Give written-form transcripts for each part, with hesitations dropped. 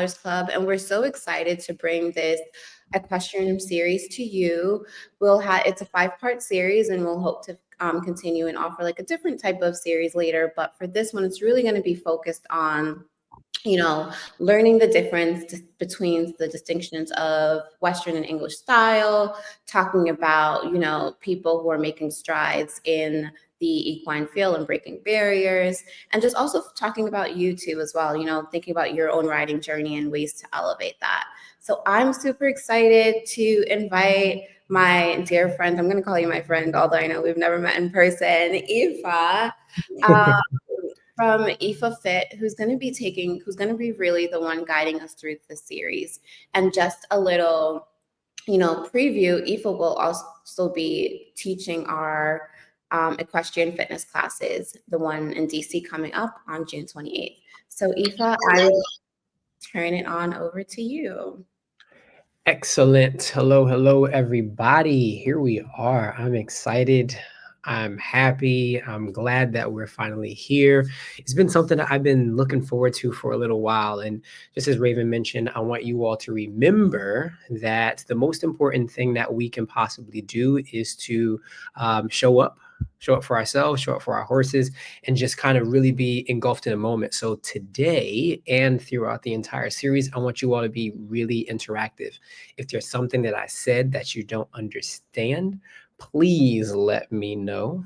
Saddlers Club, and we're so excited to bring this equestrian series to you. It's a 5-part series, and we'll hope to continue and offer like a different type of series later. But for this one, it's really going to be focused on learning the difference between the distinctions of Western and English style, talking about, people who are making strides in the equine field and breaking barriers, and just also talking about you too as well, thinking about your own riding journey and ways to elevate that. So I'm super excited to invite my dear friend, I'm going to call you my friend, although I know we've never met in person, Aoife. From Aoife Fit, who's going to be really the one guiding us through the series. And just a little, preview, Aoife will also be teaching our equestrian fitness classes, the one in DC coming up on June 28th. So Aoife, I will turn it on over to you. Excellent. Hello, everybody. Here we are. I'm excited. I'm happy. I'm glad that we're finally here. It's been something that I've been looking forward to for a little while. And just as Raven mentioned, I want you all to remember that the most important thing that we can possibly do is to show up for ourselves, show up for our horses, and just kind of really be engulfed in a moment. So today and throughout the entire series, I want you all to be really interactive. If there's something that I said that you don't understand, please let me know.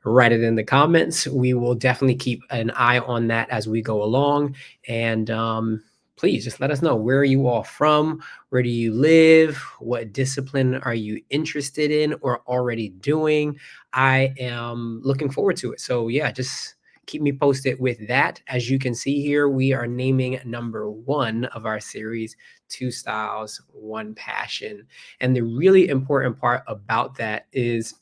Write it in the comments. We will definitely keep an eye on that as we go along. And please just let us know, where are you all from? Where do you live? What discipline are you interested in or already doing? I am looking forward to it. So yeah, just keep me posted with that. As you can see here, we are naming number 1 of our series, 2 Styles, 1 Passion. And the really important part about that is,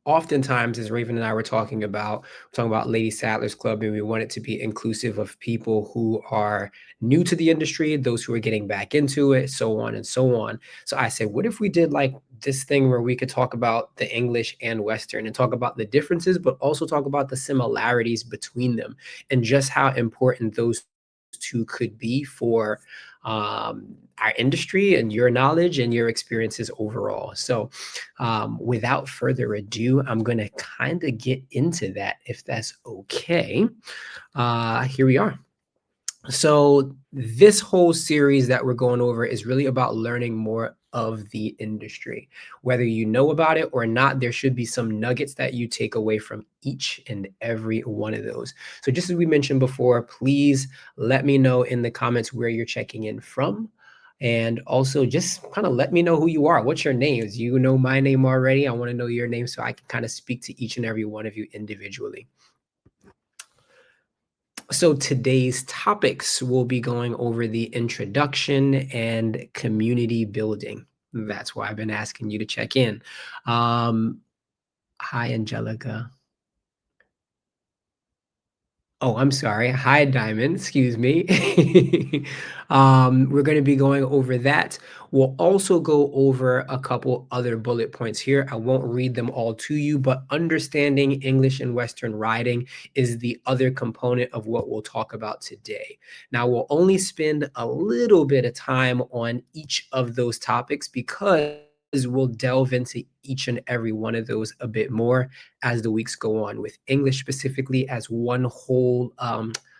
oftentimes, as Raven and I were talking about Lady Saddlers Club, and we want it to be inclusive of people who are new to the industry, those who are getting back into it, so on and so on. So I said, what if we did like this thing where we could talk about the English and Western and talk about the differences, but also talk about the similarities between them and just how important those two could be for our industry and your knowledge and your experiences overall. So without further ado, I'm going to kind of get into that, if that's okay. Here we are. So this whole series that we're going over is really about learning more of the industry. Whether you know about it or not, there should be some nuggets that you take away from each and every one of those. So just as we mentioned before, please let me know in the comments where you're checking in from. And also just kind of let me know who you are. What's your names? You know my name already. I want to know your name so I can kind of speak to each and every one of you individually. So today's topics will be going over the introduction and community building. That's why I've been asking you to check in. Hi, Angelica. Oh, I'm sorry. Hi, Diamond. Excuse me. We're going to be going over that. We'll also go over a couple other bullet points here. I won't read them all to you, but understanding English and Western riding is the other component of what we'll talk about today. Now, we'll only spend a little bit of time on each of those topics because we'll delve into each and every one of those a bit more as the weeks go on, with English specifically as one whole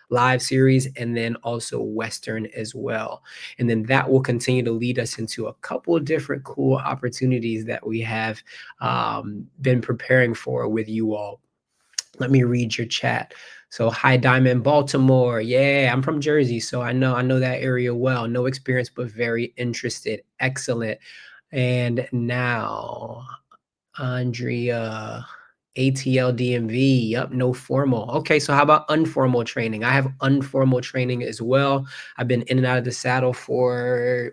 live series, and then also Western as well. And then that will continue to lead us into a couple of different cool opportunities that we have been preparing for with you all. Let me read your chat. So hi, Diamond, Baltimore. Yeah, I'm from Jersey, so I know that area well. No experience, but very interested. Excellent. And now, Andrea, ATL DMV. Yep, no formal. Okay, so how about informal training? I have informal training as well. I've been in and out of the saddle for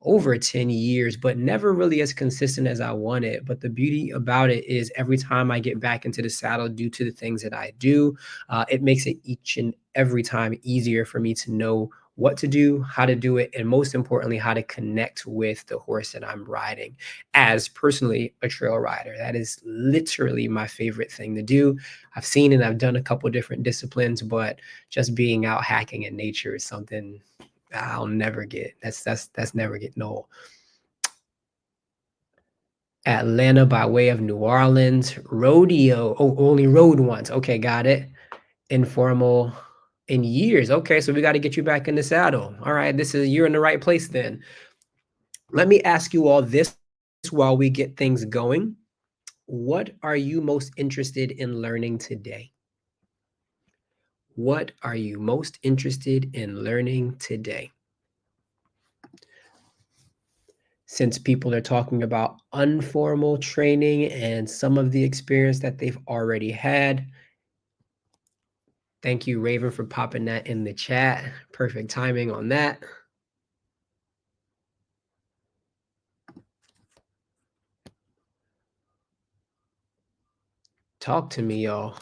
over 10 years, but never really as consistent as I wanted. But the beauty about it is every time I get back into the saddle due to the things that I do, it makes it each and every time easier for me to know what to do, how to do it, and most importantly, how to connect with the horse that I'm riding. As personally a trail rider, that is literally my favorite thing to do. I've seen and I've done a couple different disciplines, but just being out hacking in nature is something I'll never get. That's never getting old. Atlanta by way of New Orleans. Rodeo. Oh, only rode once. Okay, got it. Informal in years. Okay, so we got to get you back in the saddle. All right, you're in the right place then. Let me ask you all this while we get things going. What are you most interested in learning today? What are you most interested in learning today? Since people are talking about informal training and some of the experience that they've already had, thank you, Raven, for popping that in the chat. Perfect timing on that. Talk to me, y'all.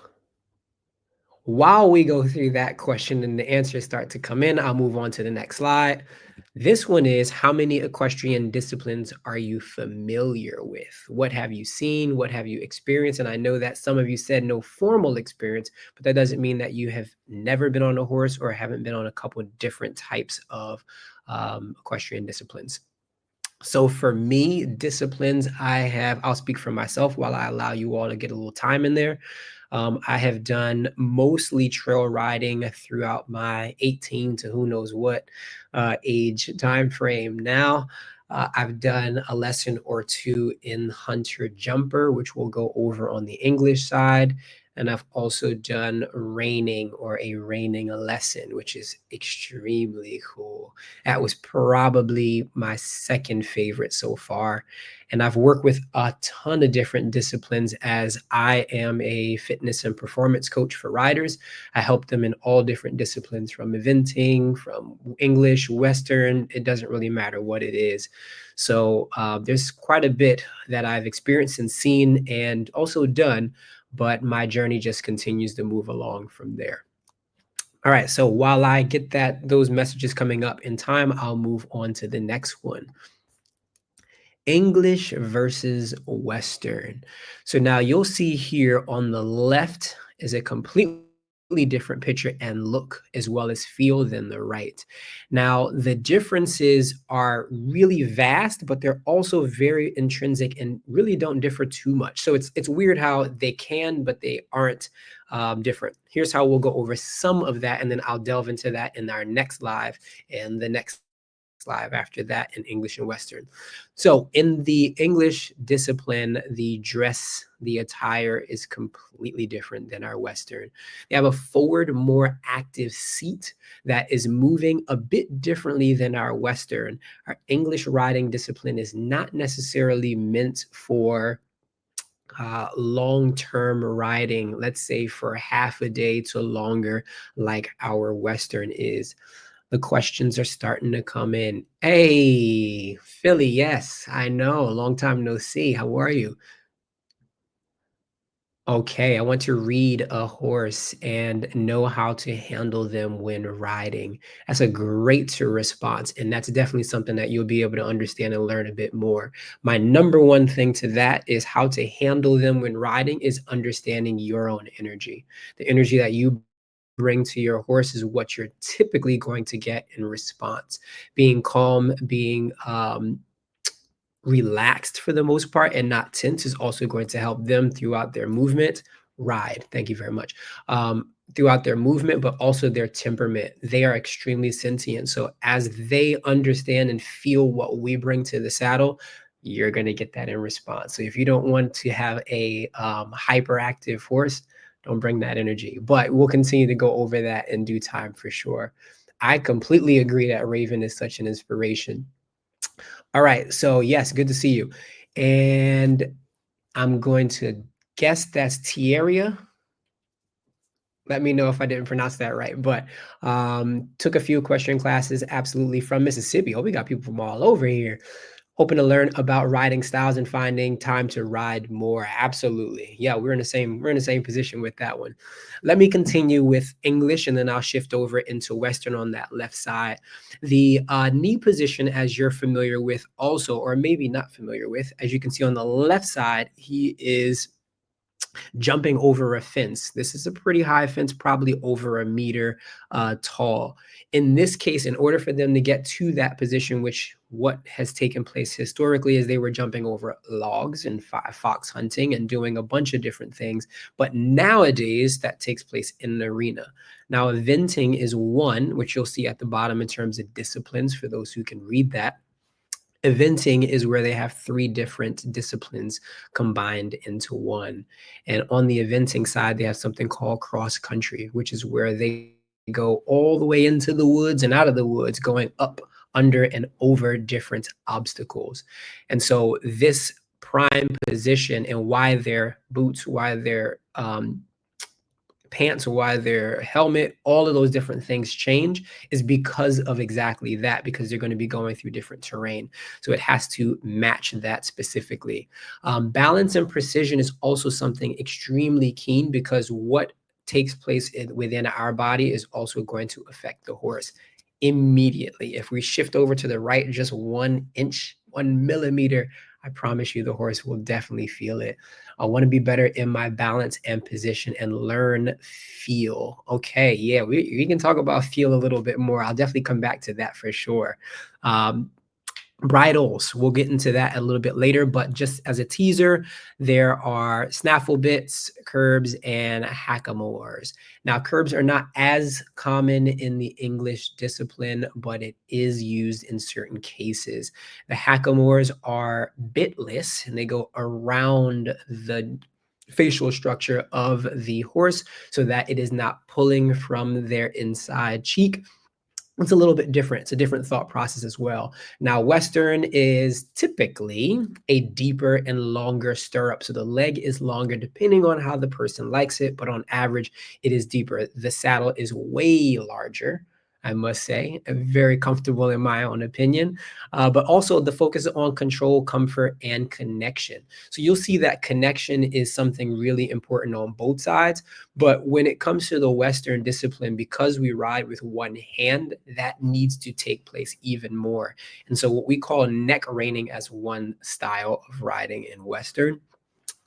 While we go through that question and the answers start to come in, I'll move on to the next slide. This one is, how many equestrian disciplines are you familiar with? What have you seen? What have you experienced? And I know that some of you said no formal experience, but that doesn't mean that you have never been on a horse or haven't been on a couple of different types of equestrian disciplines. So for me, disciplines I'll speak for myself while I allow you all to get a little time in there. I have done mostly trail riding throughout my 18 to who knows what age time frame now. I've done a lesson or two in hunter jumper, which we'll go over on the English side. And I've also done reining or a reining lesson, which is extremely cool. That was probably my second favorite so far. And I've worked with a ton of different disciplines as I am a fitness and performance coach for riders. I help them in all different disciplines, from eventing, from English, Western, it doesn't really matter what it is. So there's quite a bit that I've experienced and seen and also done, but my journey just continues to move along from there. All right, so while I get those messages coming up in time, I'll move on to the next one. English versus Western. So now you'll see here on the left is a completely different picture and look as well as feel than the right. Now, the differences are really vast, but they're also very intrinsic and really don't differ too much. So it's weird how they can, but they aren't different. Here's how we'll go over some of that, and then I'll delve into that in our next live and the next live after that in English and Western. So in the English discipline, the dress, the attire is completely different than our Western. They have a forward, more active seat that is moving a bit differently than our Western. Our English riding discipline is not necessarily meant for long-term riding, let's say for half a day to longer, like our Western is. The questions are starting to come in. Hey, Philly, yes, I know. Long time no see. How are you? Okay, I want to read a horse and know how to handle them when riding. That's a great response, and that's definitely something that you'll be able to understand and learn a bit more. My number one thing to that is how to handle them when riding is understanding your own energy. The energy that you bring to your horse is what you're typically going to get in response. Being calm, being relaxed for the most part and not tense is also going to help them throughout their movement. Ride, thank you very much. Throughout their movement, but also their temperament. They are extremely sentient. So as they understand and feel what we bring to the saddle, you're going to get that in response. So if you don't want to have a hyperactive horse, don't bring that energy. But we'll continue to go over that in due time for sure. I completely agree that Raven is such an inspiration. All right. So yes, good to see you. And I'm going to guess that's Tieria. Let me know if I didn't pronounce that right. But took a few equestrian classes, absolutely, from Mississippi. Oh, we got people from all over here. Hoping to learn about riding styles and finding time to ride more. Absolutely. Yeah, we're in the same position with that one. Let me continue with English and then I'll shift over into Western on that left side. The knee position, as you're familiar with also, or maybe not familiar with, as you can see on the left side, he is jumping over a fence. This is a pretty high fence, probably over a meter tall. In this case, in order for them to get to that position, which what has taken place historically is they were jumping over logs and fox hunting and doing a bunch of different things. But nowadays, that takes place in an arena. Now, eventing is one, which you'll see at the bottom in terms of disciplines for those who can read that. Eventing is where they have three different disciplines combined into one. And on the eventing side, they have something called cross country, which is where they go all the way into the woods and out of the woods, going up, under, and over different obstacles. And so, this prime position and why their boots, why their pants, why their helmet, all of those different things change is because of exactly that, because they're going to be going through different terrain. So it has to match that specifically. Balance and precision is also something extremely keen because what takes place within our body is also going to affect the horse immediately. If we shift over to the right just 1 inch, 1 millimeter, I promise you the horse will definitely feel it. I want to be better in my balance and position and learn feel. Okay, yeah, we can talk about feel a little bit more. I'll definitely come back to that for sure. Um, Bridles, we'll get into that a little bit later, but just as a teaser, there are snaffle bits, curbs, and hackamores. Now, curbs are not as common in the English discipline, but it is used in certain cases. The hackamores are bitless and they go around the facial structure of the horse so that it is not pulling from their inside cheek. It's a little bit different. It's a different thought process as well. Now, Western is typically a deeper and longer stirrup. So the leg is longer depending on how the person likes it, but on average, it is deeper. The saddle is way larger, I must say, very comfortable in my own opinion, but also the focus on control, comfort, and connection. So you'll see that connection is something really important on both sides. But when it comes to the Western discipline, because we ride with one hand, that needs to take place even more. And so, what we call neck reining as one style of riding in Western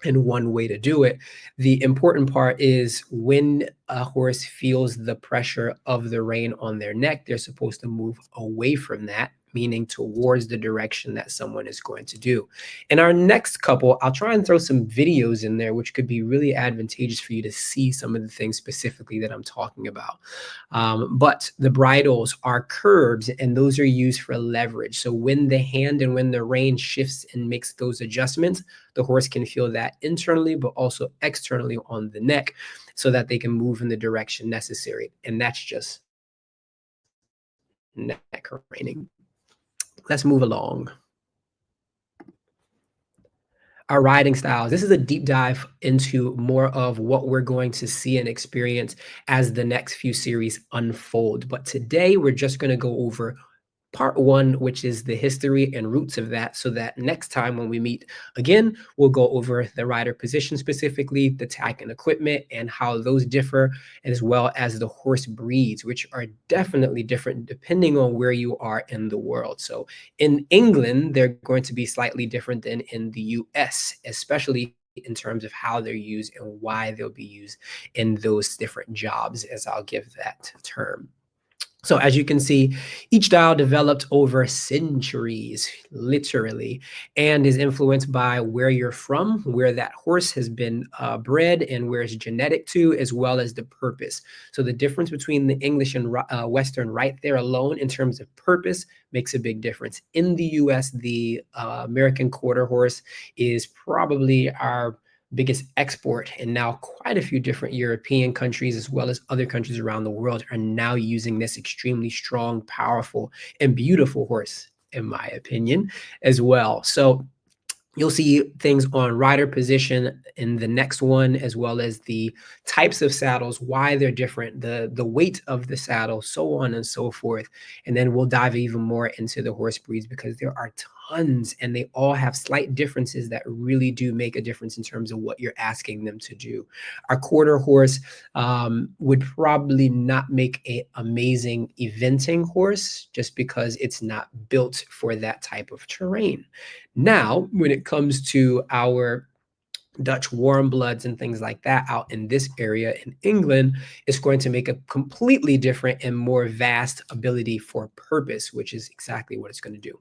and one way to do it. The important part is when a horse feels the pressure of the rein on their neck, they're supposed to move away from that, meaning towards the direction that someone is going to do. In our next couple, I'll try and throw some videos in there, which could be really advantageous for you to see some of the things specifically that I'm talking about. But the bridles are curbs, and those are used for leverage. So when the hand and when the rein shifts and makes those adjustments, the horse can feel that internally, but also externally on the neck so that they can move in the direction necessary. And that's just neck reining. Let's move along. Our riding styles. This is a deep dive into more of what we're going to see and experience as the next few series unfold. But today we're just going to go over part one, which is the history and roots of that, so that next time when we meet again, we'll go over the rider position specifically, the tack and equipment, and how those differ, as well as the horse breeds, which are definitely different depending on where you are in the world. So in England, they're going to be slightly different than in the US, especially in terms of how they're used and why they'll be used in those different jobs, as I'll give that term. So as you can see, each style developed over centuries, literally, and is influenced by where you're from, where that horse has been bred, and where it's genetic to, as well as the purpose. So the difference between the English and Western right there alone in terms of purpose makes a big difference. In the US, the American quarter horse is probably our biggest export, and now quite a few different European countries as well as other countries around the world are now using this extremely strong, powerful, and beautiful horse, in my opinion, as well. So You'll see things on rider position in the next one, as well as the types of saddles, why they're different, the weight of the saddle, so on and so forth. And then we'll dive even more into the horse breeds because there are tons and they all have slight differences that really do make a difference in terms of what you're asking them to do. Our quarter horse would probably not make an amazing eventing horse just because it's not built for that type of terrain. Now, when it comes to our Dutch warm bloods and things like that out in this area in England, it's going to make a completely different and more vast ability for purpose, which is exactly what it's going to do.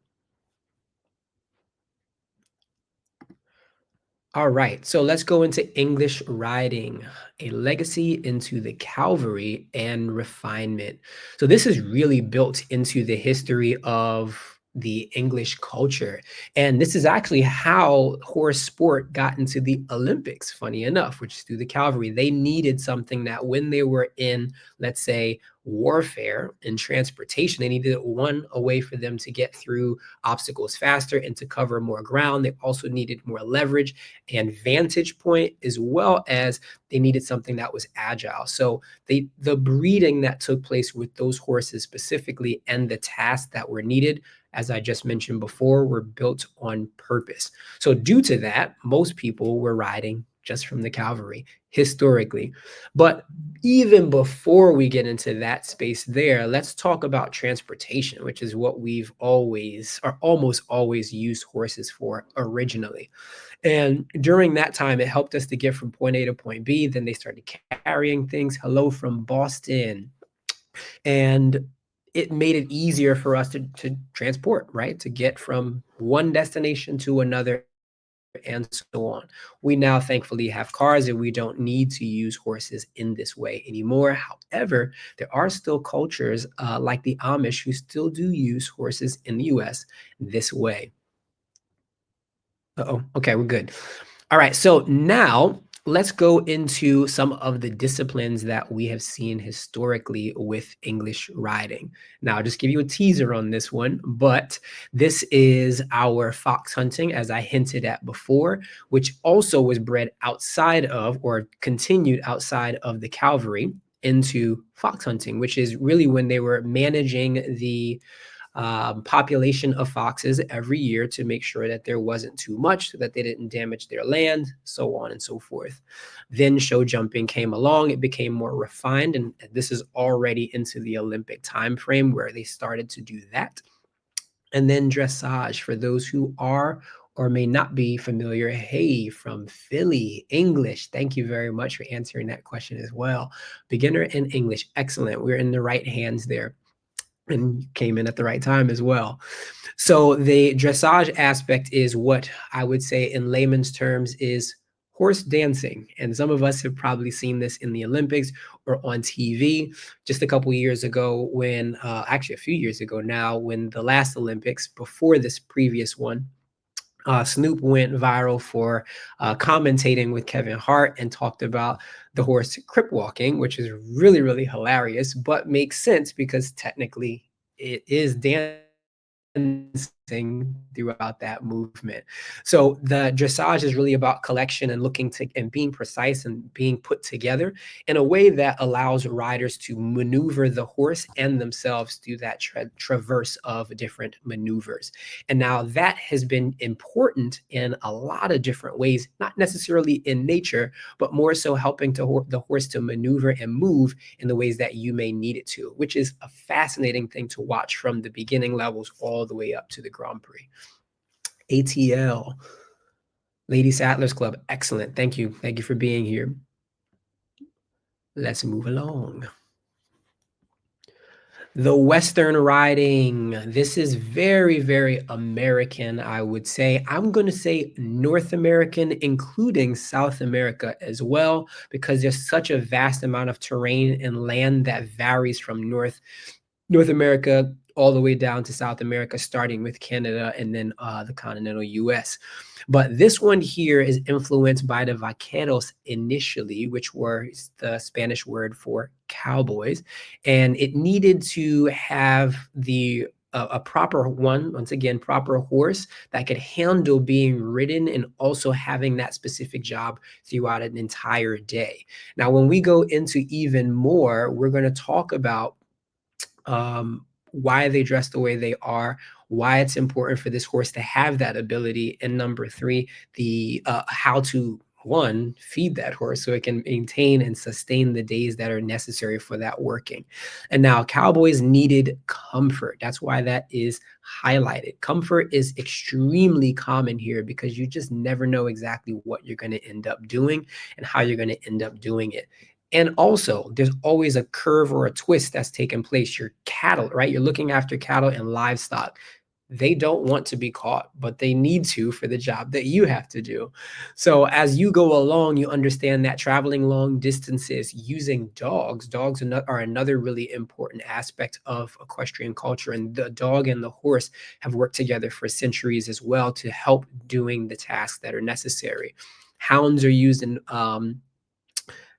All right, so let's go into English riding, a legacy into the cavalry and refinement. So this is really built into the history of the English culture. And this is actually how horse sport got into the Olympics, funny enough, which is through the cavalry. They needed something that when they were in, let's say, warfare and transportation, they needed one, a way for them to get through obstacles faster and to cover more ground. They also needed more leverage and vantage point, as well as they needed something that was agile. So the breeding that took place with those horses specifically and the tasks that were needed, as I just mentioned before, were built on purpose. So due to that, most people were riding just from the cavalry historically. But even before we get into that space there, let's talk about transportation, which is what we've always or almost always used horses for originally. And during that time, it helped us to get from point A to point B. Then they started carrying things. Hello from Boston. And it made it easier for us to transport, right? To get from one destination to another and so on. We now thankfully have cars and we don't need to use horses in this way anymore. However, there are still cultures like the Amish who still do use horses in the US this way. Uh-oh. Okay, we're good. All right. So now let's go into some of the disciplines that we have seen historically with English riding. Now, I'll just give you a teaser on this one, but this is our fox hunting, as I hinted at before, which also was bred outside of or continued outside of the cavalry into fox hunting, which is really when they were managing the population of foxes every year to make sure that there wasn't too much, so that they didn't damage their land, so on and so forth. Then show jumping came along. It became more refined, and this is already into the Olympic time frame where they started to do that. And then dressage, for those who are or may not be familiar. Hey, from Philly, English. Thank you very much for answering that question as well. Beginner in English. Excellent. We're in the right hands there and came in at the right time as well. So the dressage aspect is what I would say in layman's terms is horse dancing. And some of us have probably seen this in the Olympics or on TV. Just a couple years ago when, actually a few years ago now, when the last Olympics before this previous one, Snoop went viral for commentating with Kevin Hart and talked about the horse crip walking, which is really, really hilarious, but makes sense because technically it is dancing throughout that movement. So the dressage is really about collection and looking to and being precise and being put together in a way that allows riders to maneuver the horse and themselves through that traverse of different maneuvers. And now that has been important in a lot of different ways, not necessarily in nature, but more so helping to the horse to maneuver and move in the ways that you may need it to, which is a fascinating thing to watch from the beginning levels all the way up to the Grand Prix. ATL, Lady Sattlers Club, excellent. Thank you. Thank you for being here. Let's move along. The Western riding. This is very, very American, I would say. I'm going to say North American, including South America as well, because there's such a vast amount of terrain and land that varies from North America all the way down to South America, starting with Canada and then the continental US. But this one here is influenced by the vaqueros initially, which was the Spanish word for cowboys. And it needed to have the a proper one, once again, proper horse that could handle being ridden and also having that specific job throughout an entire day. Now, when we go into even more, we're going to talk about why they dress the way they are, why it's important for this horse to have that ability, and number three, the how to one feed that horse so it can maintain and sustain the days that are necessary for that working. And now cowboys needed comfort. That's why that is highlighted. Comfort is extremely common here because you just never know exactly what you're going to end up doing and how you're going to end up doing it. And also, there's always a curve or a twist that's taking place. Your cattle, right? You're looking after cattle and livestock. They don't want to be caught, but they need to for the job that you have to do. So as you go along, you understand that traveling long distances using dogs are another really important aspect of equestrian culture. And the dog and the horse have worked together for centuries as well to help doing the tasks that are necessary. Hounds are used in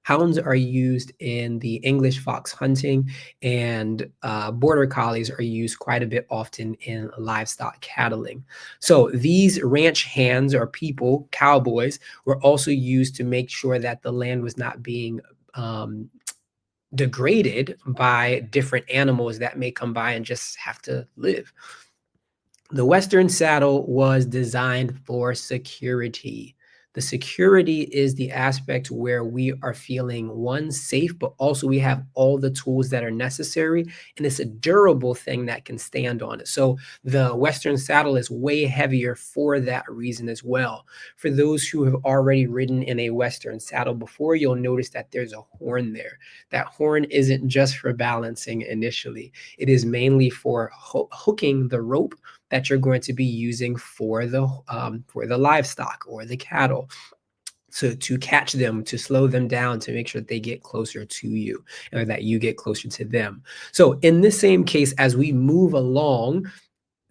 Hounds are used in the English fox hunting, and border collies are used quite a bit often in livestock cattling. So these ranch hands or people, cowboys, were also used to make sure that the land was not being um, degraded by different animals that may come by and just have to live. The Western saddle was designed for security. The security is the aspect where we are feeling one, safe, but also we have all the tools that are necessary. And it's a durable thing that can stand on it. So the Western saddle is way heavier for that reason as well. For those who have already ridden in a Western saddle before, you'll notice that there's a horn there. That horn isn't just for balancing initially, it is mainly for hooking the rope that you're going to be using for the livestock or the cattle. So to catch them, to slow them down, to make sure that they get closer to you or that you get closer to them. So in this same case, as we move along,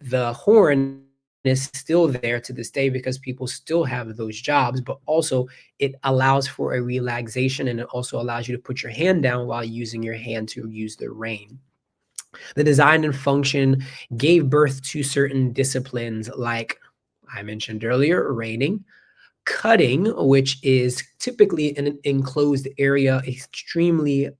the horn is still there to this day because people still have those jobs, but also it allows for a relaxation and it also allows you to put your hand down while using your hand to use the rein. The design and function gave birth to certain disciplines like I mentioned earlier, reining, cutting, which is typically in an enclosed area, extremely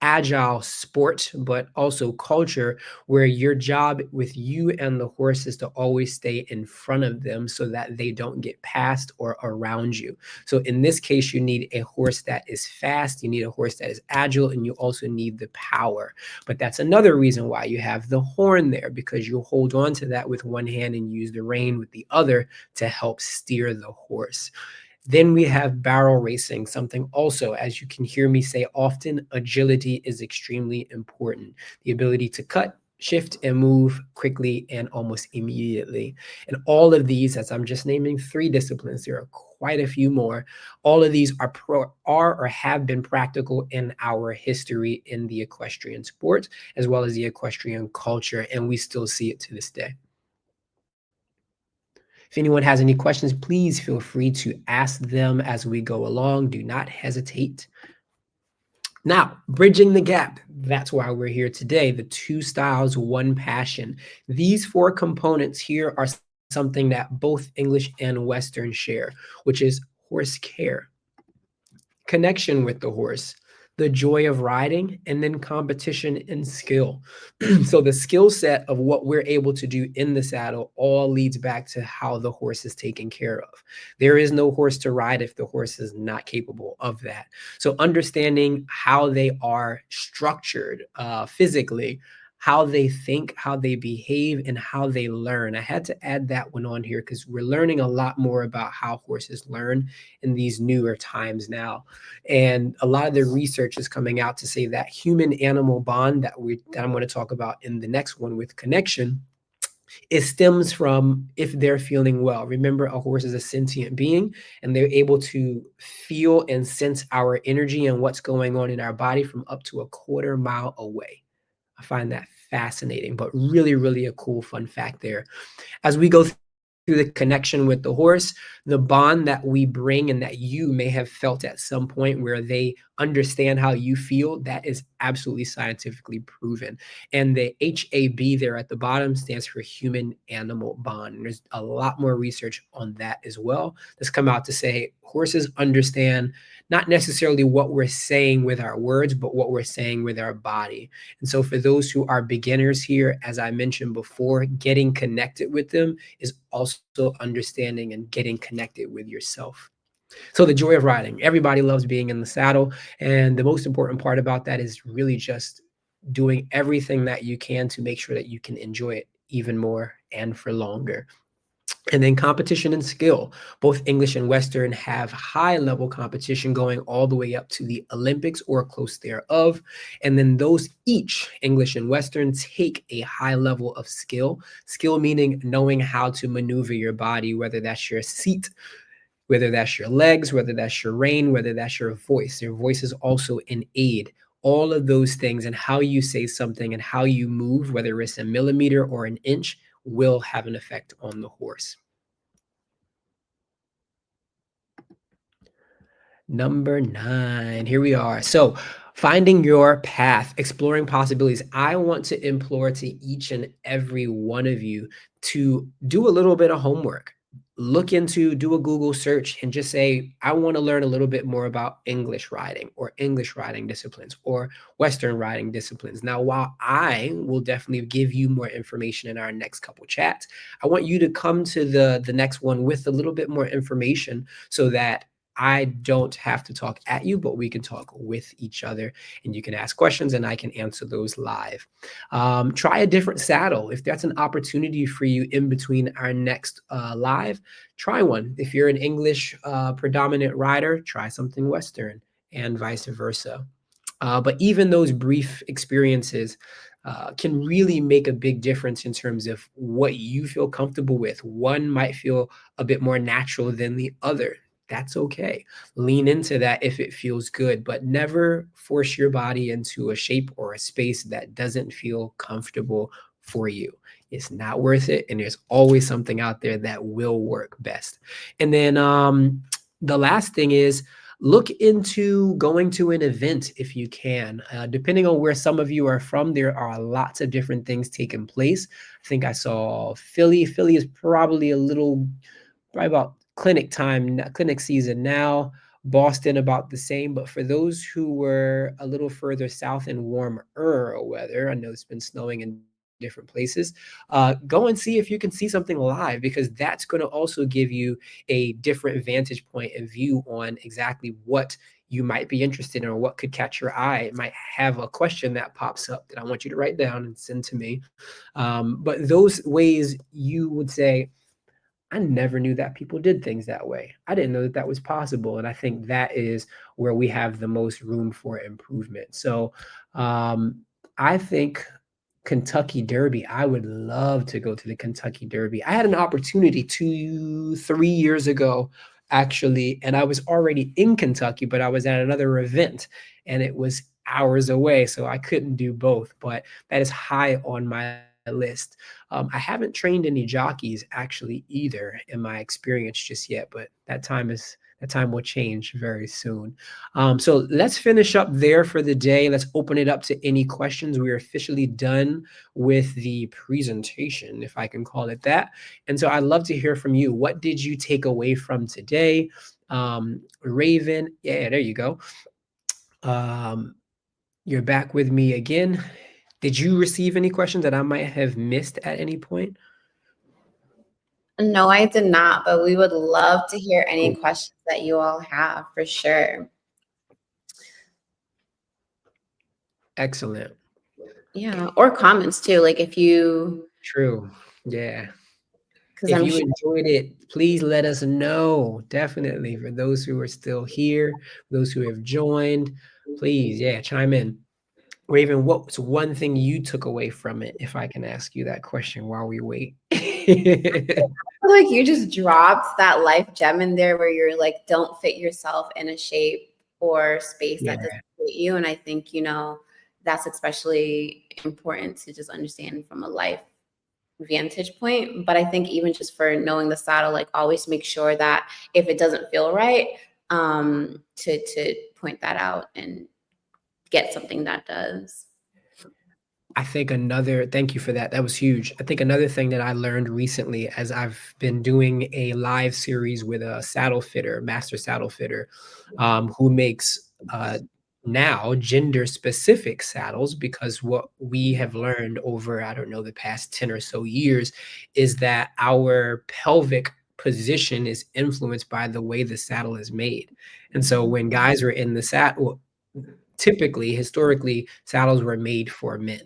agile sport, but also culture where your job with you and the horse is to always stay in front of them so that they don't get past or around you. So in this case, you need a horse that is fast, you need a horse that is agile, and you also need the power. But that's another reason why you have the horn there, because you hold on to that with one hand and use the rein with the other to help steer the horse. Then we have barrel racing, something also, as you can hear me say often, agility is extremely important. The ability to cut, shift, and move quickly and almost immediately. And all of these, as I'm just naming three disciplines, there are quite a few more. All of these are or have been practical in our history in the equestrian sport, as well as the equestrian culture, and we still see it to this day. If anyone has any questions, please feel free to ask them as we go along. Do not hesitate. Now, bridging the gap. That's why we're here today. The two styles, one passion. These four components here are something that both English and Western share, which is horse care, connection with the horse, the joy of riding, and then competition and skill. So the skill set of what we're able to do in the saddle all leads back to how the horse is taken care of. There is no horse to ride if the horse is not capable of that. So understanding how they are structured physically, how they think, how they behave, and how they learn. I had to add that one on here because we're learning a lot more about how horses learn in these newer times now. And a lot of the research is coming out to say that human animal bond that I'm going to talk about in the next one with connection, it stems from if they're feeling well. Remember, a horse is a sentient being and they're able to feel and sense our energy and what's going on in our body from up to a quarter mile away. I find that fascinating, but really, really a cool fun fact there. As we go through the connection with the horse, the bond that we bring and that you may have felt at some point where they understand how you feel, that is absolutely scientifically proven. And the HAB there at the bottom stands for human animal bond. And there's a lot more research on that as well that's come out to say horses understand not necessarily what we're saying with our words, but what we're saying with our body. And so, for those who are beginners here, as I mentioned before, getting connected with them is also understanding and getting connected with yourself. So, the joy of riding. Everybody loves being in the saddle. And the most important part about that is really just doing everything that you can to make sure that you can enjoy it even more and for longer. And then competition and skill. Both English and Western have high level competition going all the way up to the Olympics or close thereof. And then those each, English and Western, take a high level of skill. Skill meaning knowing how to maneuver your body, whether that's your seat, whether that's your legs, whether that's your rein, whether that's your voice. Your voice is also an aid. All of those things and how you say something and how you move, whether it's a millimeter or an inch, will have an effect on the horse. Number 9. Here we are. So, finding your path, exploring possibilities. I want to implore to each and every one of you to do a little bit of homework. Do a Google search and just say, I want to learn a little bit more about English riding or English riding disciplines or Western riding disciplines. Now, while I will definitely give you more information in our next couple chats, I want you to come to the next one with a little bit more information so that I don't have to talk at you, but we can talk with each other and you can ask questions and I can answer those live. Try a different saddle. If that's an opportunity for you in between our next live, try one. If you're an English predominant rider, try something Western and vice versa. But even those brief experiences can really make a big difference in terms of what you feel comfortable with. One might feel a bit more natural than the other. That's okay. Lean into that if it feels good, but never force your body into a shape or a space that doesn't feel comfortable for you. It's not worth it. And there's always something out there that will work best. And then the last thing is look into going to an event if you can. Depending on where some of you are from, there are lots of different things taking place. I think I saw Philly. Philly is probably probably about clinic season now. Boston about the same, but for those who were a little further south in warmer weather, I know it's been snowing in different places. Go and see if you can see something live because that's going to also give you a different vantage point and view on exactly what you might be interested in or what could catch your eye. It might have a question that pops up that I want you to write down and send to me. But those ways you would say, I never knew that people did things that way. I didn't know that that was possible. And I think that is where we have the most room for improvement. So um, I think Kentucky Derby, I would love to go to the Kentucky Derby. I had an opportunity 3 years ago, actually, and I was already in Kentucky, but I was at another event and it was hours away. So I couldn't do both, but that is high on my list. I haven't trained any jockeys actually either in my experience just yet, but that time will change very soon. So let's finish up there for the day. Let's open it up to any questions. We're officially done with the presentation, if I can call it that. And so I'd love to hear from you. What did you take away from today? Raven, yeah, there you go. Um, you're back with me again. Did you receive any questions that I might have missed at any point? No, I did not, but we would love to hear any Cool. questions that you all have for sure. Excellent. Yeah, or comments too, like if you, True. Yeah. because If I'm you sure. enjoyed it, please let us know. Definitely. For those who are still here, those who have joined, please, yeah, chime in. Raven, what's one thing you took away from it, if I can ask you that question while we wait? Like you just dropped that life gem in there where you're like, don't fit yourself in a shape or space that doesn't Yeah. fit you. And I think, that's especially important to just understand from a life vantage point. But I think even just for knowing the saddle, like always make sure that if it doesn't feel right, to point that out and get something that does. I think thank you for that. That was huge. I think another thing that I learned recently as I've been doing a live series with a saddle fitter, master saddle fitter, who makes now gender specific saddles, because what we have learned over, I don't know, the past 10 or so years is that our pelvic position is influenced by the way the saddle is made. And so when guys were in the saddle, typically, historically, saddles were made for men.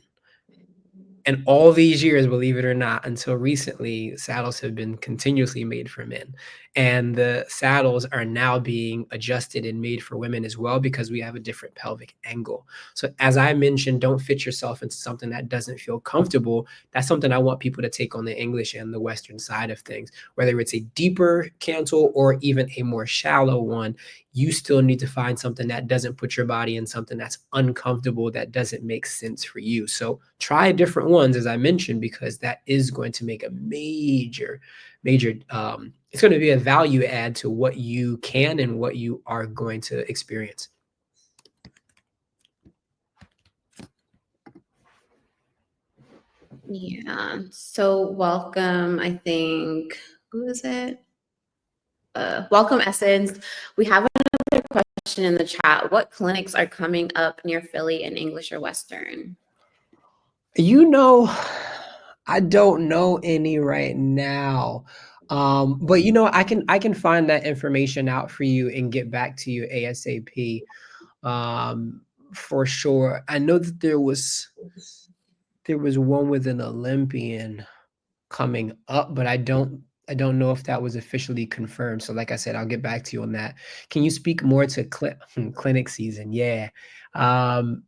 And all these years, believe it or not, until recently, saddles have been continuously made for men. And the saddles are now being adjusted and made for women as well, because we have a different pelvic angle. So, as I mentioned, don't fit yourself into something that doesn't feel comfortable. That's something I want people to take on the English and the Western side of things. Whether it's a deeper cantle or even a more shallow one, you still need to find something that doesn't put your body in something that's uncomfortable, that doesn't make sense for you. So try different ones, as I mentioned, because that is going to make a major, it's going to be a value add to what you can and what you are going to experience. Yeah. So welcome, I think, who is it? Welcome Essence. We have another question in the chat. What clinics are coming up near Philly in English or Western? You know, I don't know any right now. But I can find that information out for you and get back to you ASAP. Um, for sure. I know that there was one with an Olympian coming up, but I don't know if that was officially confirmed. So like I said, I'll get back to you on that. Can you speak more to clinic season? Yeah. Um,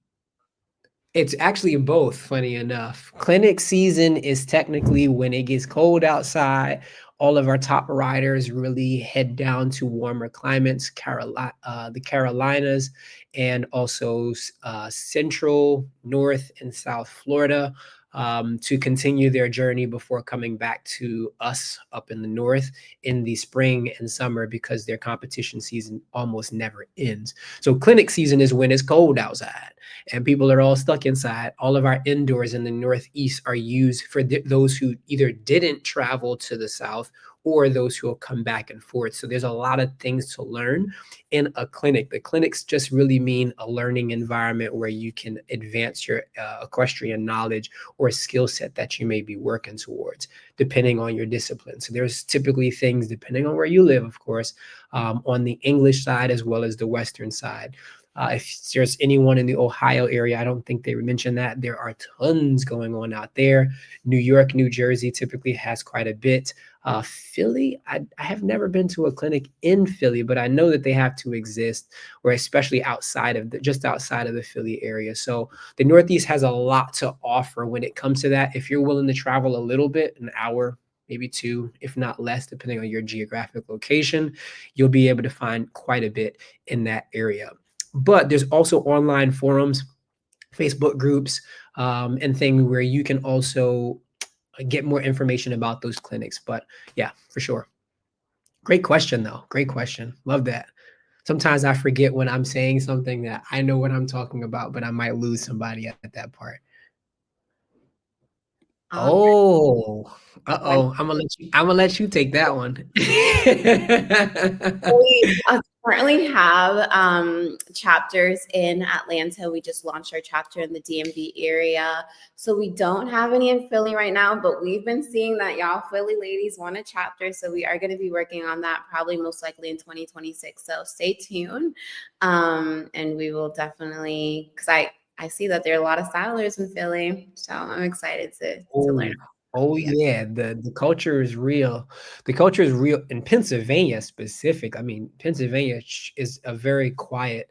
it's actually both, funny enough. Clinic season is technically when it gets cold outside. All of our top riders really head down to warmer climates, the Carolinas, and also Central, North, and South Florida, to continue their journey before coming back to us up in the North in the spring and summer, because their competition season almost never ends. So clinic season is when it's cold outside and people are all stuck inside. All of our indoors in the Northeast are used for those who either didn't travel to the South or those who will come back and forth. So there's a lot of things to learn in a clinic. The clinics just really mean a learning environment where you can advance your equestrian knowledge or skill set that you may be working towards, depending on your discipline. So there's typically things, depending on where you live, of course, on the English side as well as the Western side. If there's anyone in the Ohio area, I don't think they mentioned that. There are tons going on out there. New York, New Jersey typically has quite a bit. Philly, I have never been to a clinic in Philly, but I know that they have to exist, or especially just outside of the Philly area. So the Northeast has a lot to offer when it comes to that. If you're willing to travel a little bit, an hour, maybe two, if not less, depending on your geographic location, you'll be able to find quite a bit in that area. But there's also online forums, Facebook groups, and things where you can also get more information about those clinics. But yeah, for sure. Great question, though. Great question. Love that. Sometimes I forget when I'm saying something that I know what I'm talking about, but I might lose somebody at that part. Um, Oh, uh-oh. I'm gonna let you take that one. we currently have chapters in Atlanta. We just launched our chapter in the DMV area. So we don't have any in Philly right now, but we've been seeing that y'all Philly ladies want a chapter. So we are going to be working on that probably most likely in 2026. So stay tuned. And we will definitely, because I see that there are a lot of saddlers in Philly. So I'm excited to learn. Oh, oh Yeah. yeah, the culture is real. The culture is real in Pennsylvania specific. I mean, Pennsylvania is a very quietly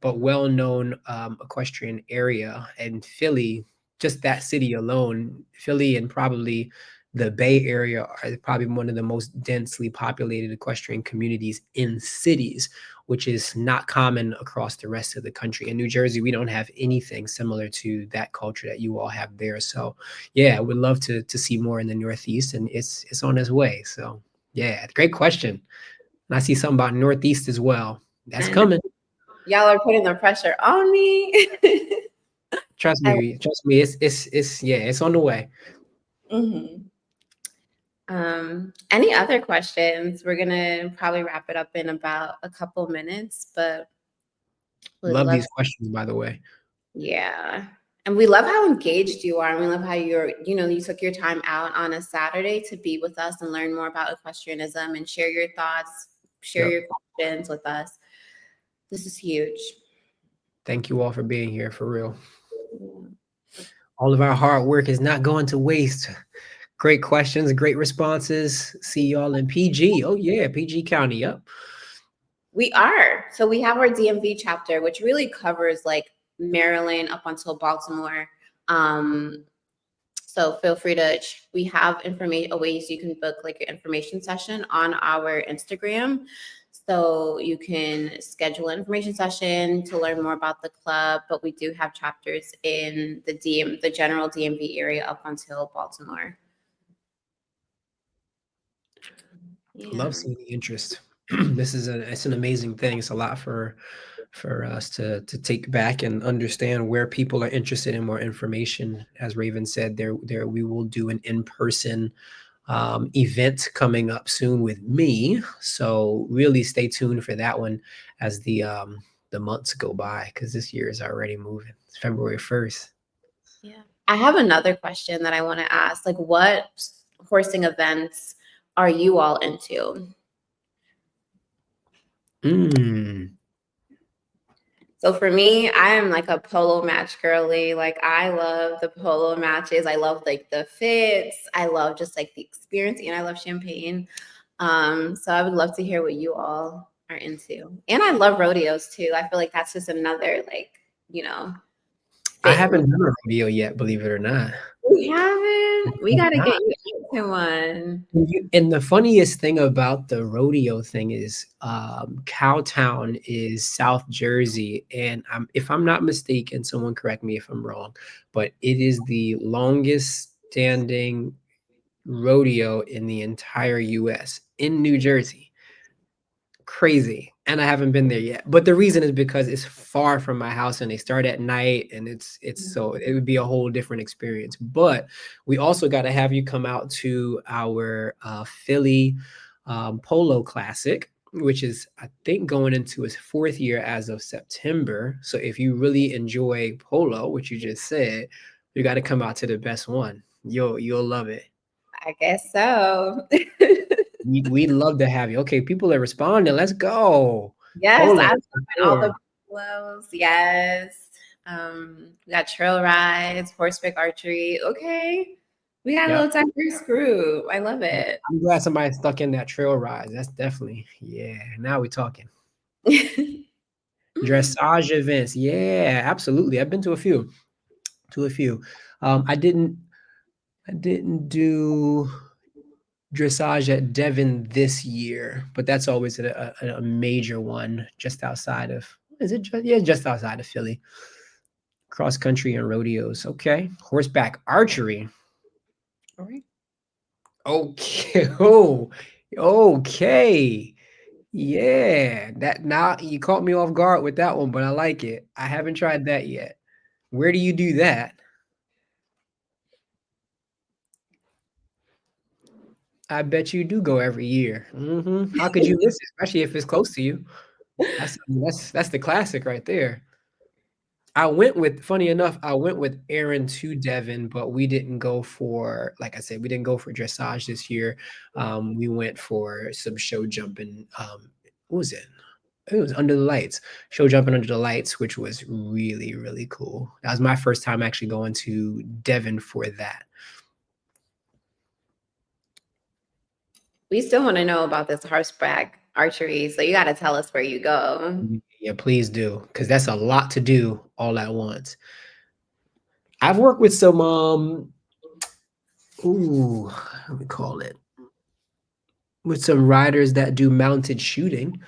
but well-known equestrian area, and Philly, just that city alone, Philly and probably the Bay Area are probably one of the most densely populated equestrian communities in cities, which is not common across the rest of the country. In New Jersey, we don't have anything similar to that culture that you all have there. So, yeah, I would love to see more in the Northeast, and it's on its way. So, yeah, great question. And I see something about Northeast as well. That's And coming. y'all are putting the pressure on me. Trust I, me. Trust me. It's yeah, it's on the way. mhm. Any other questions? We're gonna probably wrap it up in about a couple minutes, but would Love love, these questions, by the way. yeah. And we love how engaged you are. And we love how you took your time out on a Saturday to be with us and learn more about equestrianism and share your thoughts, share Yep. your questions with us. This is huge. Thank you all for being here for real. All of our hard work is not going to waste. Great questions, great responses. See y'all in PG. Oh yeah, PG County. Yep. We are. So we have our DMV chapter, which really covers like Maryland up until Baltimore. Um, So feel free to, we have information, ways you can book like your information session on our Instagram. So you can schedule an information session to learn more about the club, but we do have chapters in the general DMV area up until Baltimore. Yeah. Love seeing the interest. It's an amazing thing. It's a lot for us to take back and understand where people are interested in more information. As Raven said, there we will do an in-person event coming up soon with me. So really stay tuned for that one as the months go by, because this year is already moving. It's February 1st. Yeah. I have another question that I want to ask. Like, what horsing events are you all into? Mm. So for me, I am like a polo match girly. Like I love the polo matches. I love like the fits. I love just like the experience, and I love champagne. So I would love to hear what you all are into. And I love rodeos too. I feel like that's just another like, you know, I fit. haven't done a rodeo yet, believe it or not. We haven't. We Have got to not. get you into one. And the funniest thing about the rodeo thing is, Cowtown is South Jersey, and if I'm not mistaken, someone correct me if I'm wrong, but it is the longest standing rodeo in the entire US in New Jersey. Crazy. And I haven't been there yet. But the reason is because it's far from my house and they start at night, and it's so it would be a whole different experience. But we also got to have you come out to our Philly Polo Classic, which is I think going into its fourth year as of September. So if you really enjoy polo, which you just said, you got to come out to the best one. You'll love it. I guess so. We'd love to have you. Okay, people are responding. Let's go. Yes, Polo I love for all the sure. polos. Yes. We got trail rides, horseback archery. Okay. We got a Yep. little diverse group. I love it. I'm glad somebody stuck in that trail ride. That's definitely, yeah. Now we're talking. Dressage events. Yeah, absolutely. I've been to a few. To a few. I didn't do dressage at Devon this year, but that's always a major one just outside of, is it just, yeah, just outside of Philly. Cross country and rodeos. Okay. Horseback archery. All right. Okay. Oh, okay. Yeah. That now you caught me off guard with that one, but I like it. I haven't tried that yet. Where do you do that? I bet you do go every year. How could you miss it, especially if it's close to you? That's the classic right there. Funny enough, I went with Aaron to Devon, but we didn't go for, like I said, we didn't go for dressage this year. We went for some show jumping. What was it? It was Under the Lights, show jumping under the lights, which was really, really cool. That was my first time actually going to Devon for that. We still want to know about this horseback archery. So you got to tell us where you go. Yeah, please do, because that's a lot to do all at once. I've worked with some, ooh, let me call it, with some riders that do mounted shooting.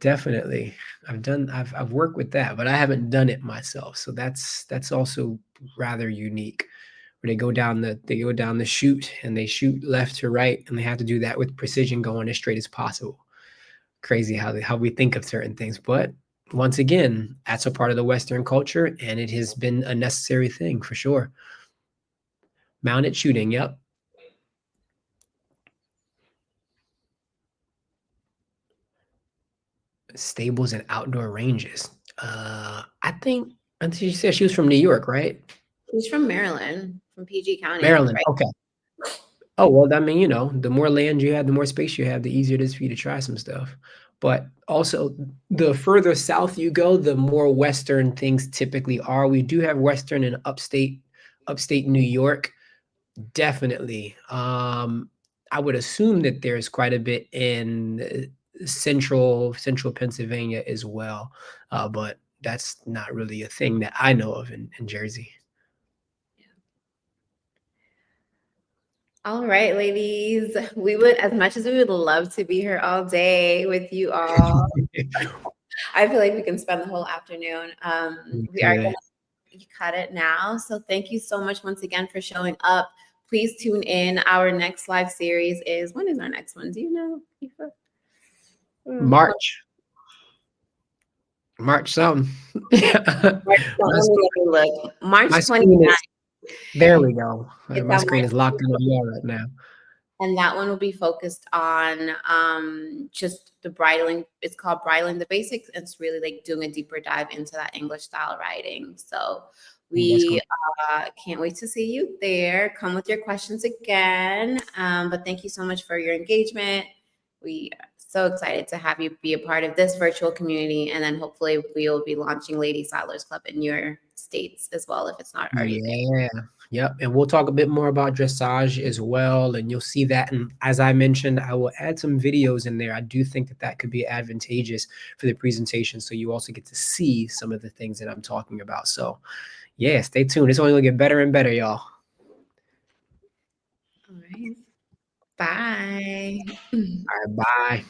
Definitely. I've worked with that, but I haven't done it myself. So that's also rather unique. Where they go down the chute and they shoot left to right, and they have to do that with precision going as straight as possible. Crazy how we think of certain things, but once again, that's a part of the Western culture, and it has been a necessary thing for sure. Mounted shooting, yep. Stables and outdoor ranges. I think she said she was from New York, right? He's from Maryland, from PG County. That's Maryland. right. Okay. Oh, well, I mean, the more land you have, the more space you have, the easier it is for you to try some stuff. But also, the further south you go, the more Western things typically are. We do have Western in upstate New York, definitely. I would assume that there's quite a bit in central Pennsylvania as well, but that's not really a thing that I know of in Jersey. All right, ladies. We would, as much as we would love to be here all day with you all, I feel like we can spend the whole afternoon. We We are could. going to cut it now. So thank you so much once again for showing up. Please tune in. Our next live series is, when is our next one? Do you know, Aoife? March. March something. March, My let screen me look. March my 29th. screen is there we go. It's My on screen March is locked in on y'all right now. and that one will be focused on just the bridling. It's called Bridling the Basics. It's really like doing a deeper dive into that English style riding. So Ooh, that's we cool. can't wait to see you there. Come with your questions again. But thank you so much for your engagement. We are so excited to have you be a part of this virtual community. And then hopefully we'll be launching Lady Saddlers Club in your states as well, if it's not already there. Yeah. Yep. And we'll talk a bit more about dressage as well. And you'll see that. And as I mentioned, I will add some videos in there. I do think that that could be advantageous for the presentation. So you also get to see some of the things that I'm talking about. So yeah, stay tuned. It's only going to get better and better, y'all. All right. Bye. All right. Bye.